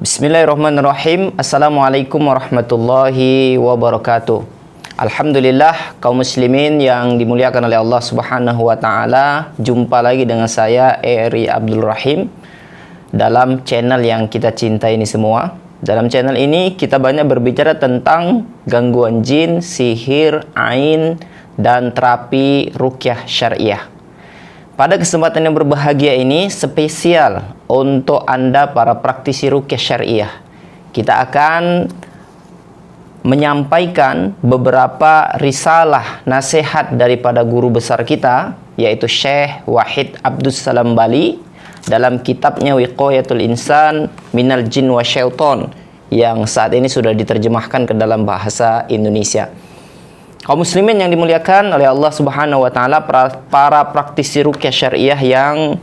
Bismillahirrahmanirrahim. Assalamualaikum warahmatullahi wabarakatuh. Alhamdulillah, kaum muslimin yang dimuliakan oleh Allah Subhanahu wa taala, jumpa lagi dengan saya Eri Abdul Rahim dalam channel yang kita cintai ini semua. Dalam channel ini kita banyak berbicara tentang gangguan jin, sihir, ain, dan terapi ruqyah syariah. Pada kesempatan yang berbahagia ini spesial untuk Anda para praktisi ruqyah syariah. Kita akan menyampaikan beberapa risalah nasihat daripada guru besar kita, yaitu Syekh Wahid Abdus Salam Bali, dalam kitabnya Wiqayatul Insan Minal Jin wa Syaiton, yang saat ini sudah diterjemahkan ke dalam bahasa Indonesia. Kaum muslimin yang dimuliakan oleh Allah Subhanahu wa taala, para praktisi ruqyah syariah yang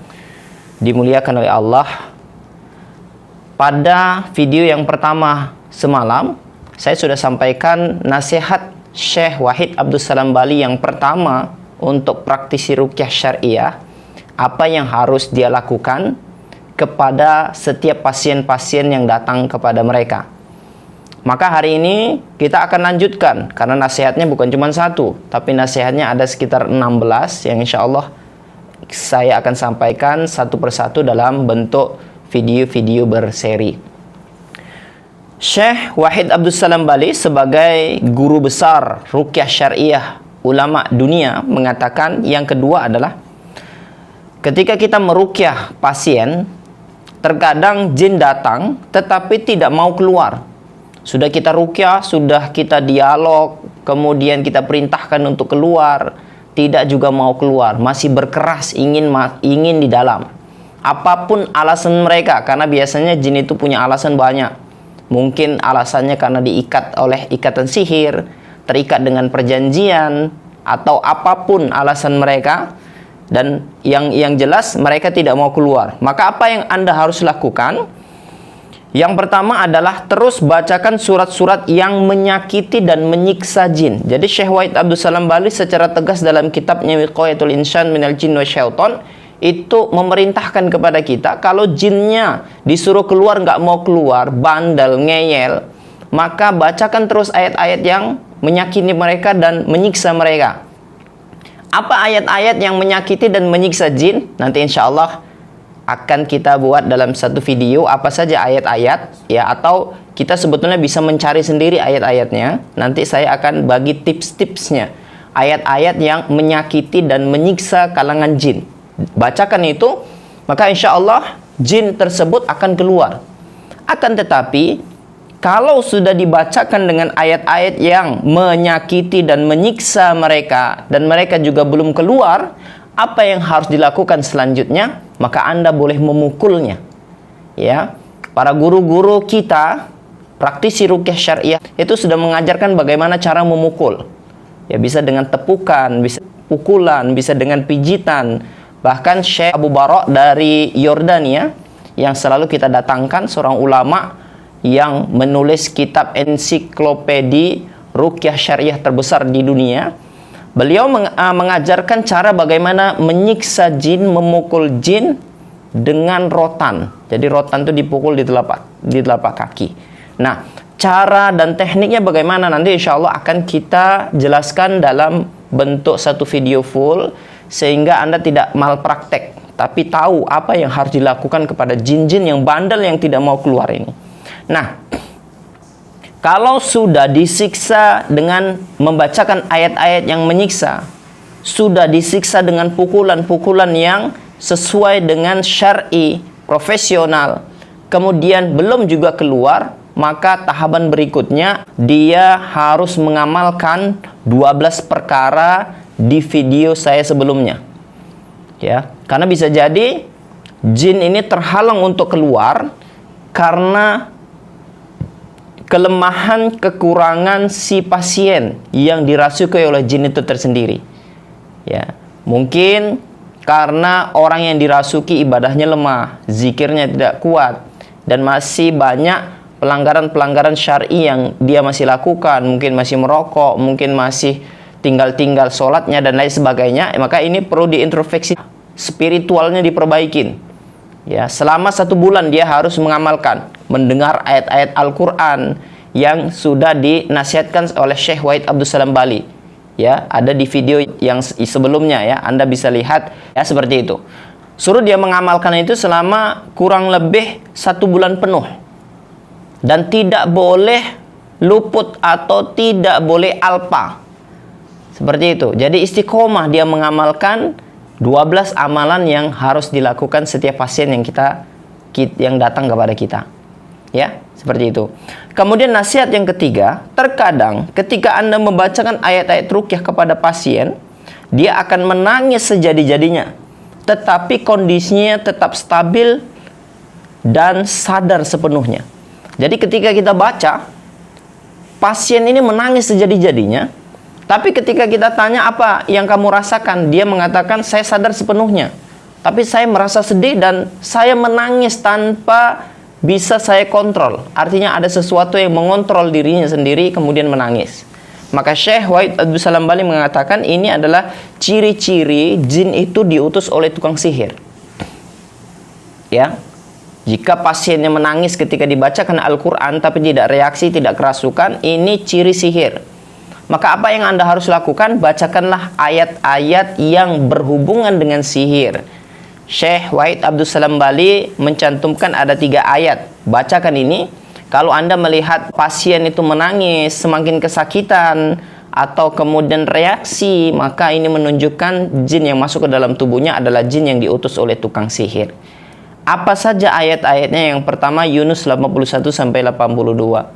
dimuliakan oleh Allah. Pada video yang pertama semalam, saya sudah sampaikan nasihat Syekh Wahid Abdus Salam Bali yang pertama untuk praktisi ruqyah syariah, apa yang harus dia lakukan kepada setiap pasien-pasien yang datang kepada mereka. Maka hari ini kita akan lanjutkan, karena nasihatnya bukan cuma satu, tapi nasihatnya ada sekitar 16 yang insya Allah saya akan sampaikan satu persatu dalam bentuk video-video berseri. Syekh Wahid Abdus Salam Bali sebagai guru besar ruqyah syariah ulama dunia mengatakan yang kedua adalah ketika kita meruqyah pasien, terkadang jin datang tetapi tidak mau keluar. Sudah kita ruqyah, sudah kita dialog, kemudian kita perintahkan untuk keluar, tidak juga mau keluar, masih berkeras ingin di dalam. Apapun alasan mereka, karena biasanya jin itu punya alasan banyak. Mungkin alasannya karena diikat oleh ikatan sihir, terikat dengan perjanjian, atau apapun alasan mereka. Dan yang jelas mereka tidak mau keluar. Maka apa yang Anda harus lakukan? Yang pertama adalah terus bacakan surat-surat yang menyakiti dan menyiksa jin. Jadi Syekh Wahid Abdus Salam Bali secara tegas dalam kitabnya Wiqayatul Insan Minal Jin wa Syaiton itu memerintahkan kepada kita, kalau jinnya disuruh keluar nggak mau keluar, bandel, ngeyel, maka bacakan terus ayat-ayat yang menyakiti mereka dan menyiksa mereka. Apa ayat-ayat yang menyakiti dan menyiksa jin? Nanti insya Allah akan kita buat dalam satu video apa saja ayat-ayat, ya, atau kita sebetulnya bisa mencari sendiri ayat-ayatnya. Nanti saya akan bagi tips-tipsnya, ayat-ayat yang menyakiti dan menyiksa kalangan jin. Bacakan itu, maka insya Allah jin tersebut akan keluar. Akan tetapi kalau sudah dibacakan dengan ayat-ayat yang menyakiti dan menyiksa mereka, dan mereka juga belum keluar, apa yang harus dilakukan selanjutnya? Maka Anda boleh memukulnya. Ya, para guru-guru kita, praktisi ruqyah syariah, itu sudah mengajarkan bagaimana cara memukul. Ya, bisa dengan tepukan, bisa pukulan, bisa dengan pijitan. Bahkan Syekh Abu Bara dari Yordania, yang selalu kita datangkan, seorang ulama yang menulis kitab ensiklopedi ruqyah syariah terbesar di dunia. Beliau mengajarkan cara bagaimana menyiksa jin, memukul jin dengan rotan. Jadi rotan itu dipukul di telapak kaki. Nah, cara dan tekniknya bagaimana nanti insya Allah akan kita jelaskan dalam bentuk satu video full, sehingga Anda tidak malpraktek, tapi tahu apa yang harus dilakukan kepada jin-jin yang bandel yang tidak mau keluar ini. Nah, kalau sudah disiksa dengan membacakan ayat-ayat yang menyiksa, sudah disiksa dengan pukulan-pukulan yang sesuai dengan syar'i, profesional, kemudian belum juga keluar, maka tahapan berikutnya dia harus mengamalkan 12 perkara di video saya sebelumnya. Ya, karena bisa jadi jin ini terhalang untuk keluar karena kelemahan, kekurangan si pasien yang dirasuki oleh jin itu tersendiri. Ya, mungkin karena orang yang dirasuki ibadahnya lemah, zikirnya tidak kuat, dan masih banyak pelanggaran-pelanggaran syar'i yang dia masih lakukan. Mungkin masih merokok, mungkin masih tinggal-tinggal sholatnya dan lain sebagainya, maka ini perlu diintrospeksi, spiritualnya diperbaikin. Ya, selama 1 bulan dia harus mengamalkan, mendengar ayat-ayat Al-Quran yang sudah dinasihatkan oleh Syekh Wahid Abdul Salam Bali. Ya, ada di video yang sebelumnya ya, Anda bisa lihat ya, seperti itu. Suruh dia mengamalkan itu selama kurang lebih 1 bulan penuh. Dan tidak boleh luput atau tidak boleh alpa. Seperti itu. Jadi istiqomah dia mengamalkan 12 amalan yang harus dilakukan setiap pasien yang datang kepada kita. Ya, seperti itu. Kemudian nasihat yang ketiga, terkadang ketika Anda membacakan ayat-ayat ruqyah kepada pasien, dia akan menangis sejadi-jadinya, tetapi kondisinya tetap stabil dan sadar sepenuhnya. Jadi ketika kita baca, pasien ini menangis sejadi-jadinya, tapi ketika kita tanya apa yang kamu rasakan, dia mengatakan saya sadar sepenuhnya, tapi saya merasa sedih dan saya menangis tanpa bisa saya kontrol. Artinya ada sesuatu yang mengontrol dirinya sendiri kemudian menangis. Maka Syekh Wahid Abdul Salam Bali mengatakan ini adalah ciri-ciri jin itu diutus oleh tukang sihir. Ya, jika pasiennya menangis ketika dibacakan Al-Quran tapi tidak reaksi, tidak kerasukan, ini ciri sihir. Maka apa yang Anda harus lakukan? Bacakanlah ayat-ayat yang berhubungan dengan sihir. Syekh Wahid Abdul Salam Bali mencantumkan ada 3 ayat. Bacakan ini. Kalau Anda melihat pasien itu menangis, semakin kesakitan, atau kemudian reaksi, maka ini menunjukkan jin yang masuk ke dalam tubuhnya adalah jin yang diutus oleh tukang sihir. Apa saja ayat-ayatnya? Yang pertama Yunus 81 sampai 82.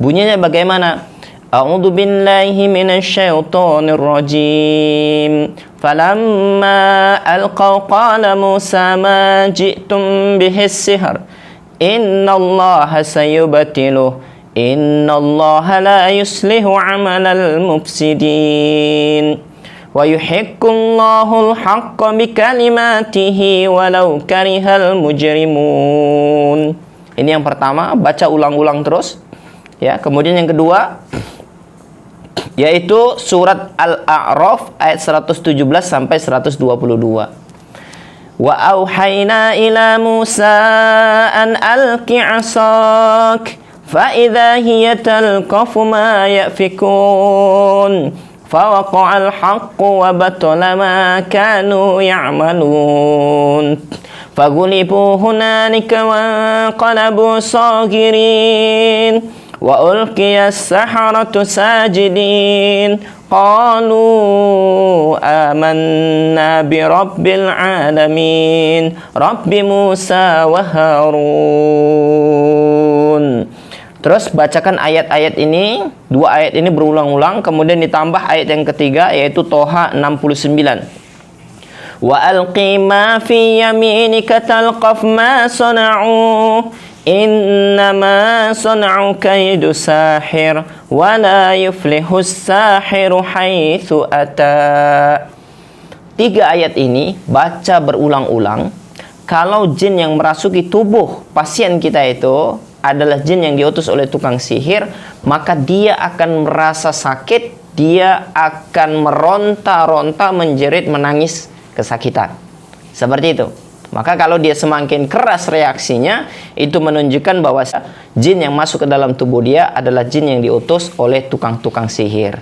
Bunyinya bagaimana? A'udzu billahi minasyaitonir rajim. Falamma alqaw qala Musa ma ji'tum bihi sihr. Innallaha sayubtiluh. Innallaha la yuslihu 'amalal mufsidin. Wa yuhiqqullahu al-haqqa bikalimatihi walau karihal mujrimun. Ini yang pertama, baca ulang-ulang terus. Ya, kemudian yang kedua yaitu surat Al-A'raf ayat 117 sampai 122. Wa auhayna ila Musa an alqi 'asak fa idza hiya talqafu ma yafikun. Fawaqa'al haqqu wa batala ma kanu ya'malun. Fagulibu hunalika wa qalabu sagirin. Wa ulqiya as-saharatu sajidin. Qalu amanna bi rabbil alamin. Rabbi Musa wa Harun. Terus bacakan ayat-ayat ini, 2 ayat ini berulang-ulang, kemudian ditambah ayat yang ketiga yaitu Toha 69. Wa alqi ma fi yaminika talqaf ma sana'u innama sana'u kaidu sahir wa la yuflihu sahiru haitsu ata. 3 ayat ini baca berulang-ulang. Kalau jin yang merasuki tubuh pasien kita itu adalah jin yang diutus oleh tukang sihir, maka dia akan merasa sakit, dia akan meronta-ronta, menjerit, menangis kesakitan. Seperti itu. Maka kalau dia semakin keras reaksinya, itu menunjukkan bahwa jin yang masuk ke dalam tubuh dia adalah jin yang diutus oleh tukang-tukang sihir.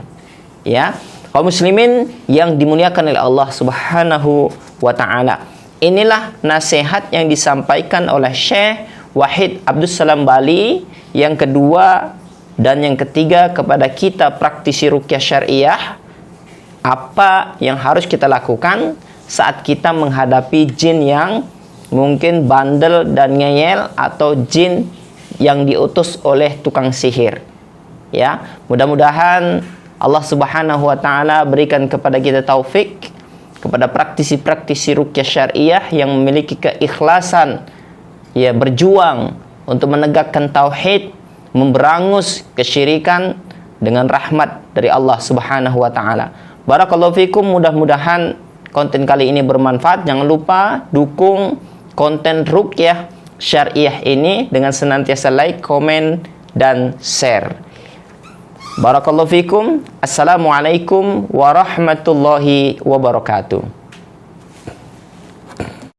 Ya, kaum muslimin yang dimuliakan oleh Allah Subhanahu wa taala. Inilah nasihat yang disampaikan oleh Syekh Wahid Abdul Salam Bali yang kedua dan yang ketiga kepada kita praktisi ruqyah syariah. Apa yang harus kita lakukan saat kita menghadapi jin yang mungkin bandel dan ngeyel atau jin yang diutus oleh tukang sihir. Ya, mudah-mudahan Allah Subhanahu wa taala berikan kepada kita taufik, kepada praktisi-praktisi ruqyah syariah yang memiliki keikhlasan, ya, berjuang untuk menegakkan tauhid, memberangus kesyirikan dengan rahmat dari Allah Subhanahu wa taala. Barakallahu fikum, mudah-mudahan konten kali ini bermanfaat. Jangan lupa dukung konten ruqyah syariah ini dengan senantiasa like, komen, dan share. Barakallahu fikum. Assalamualaikum warahmatullahi wabarakatuh.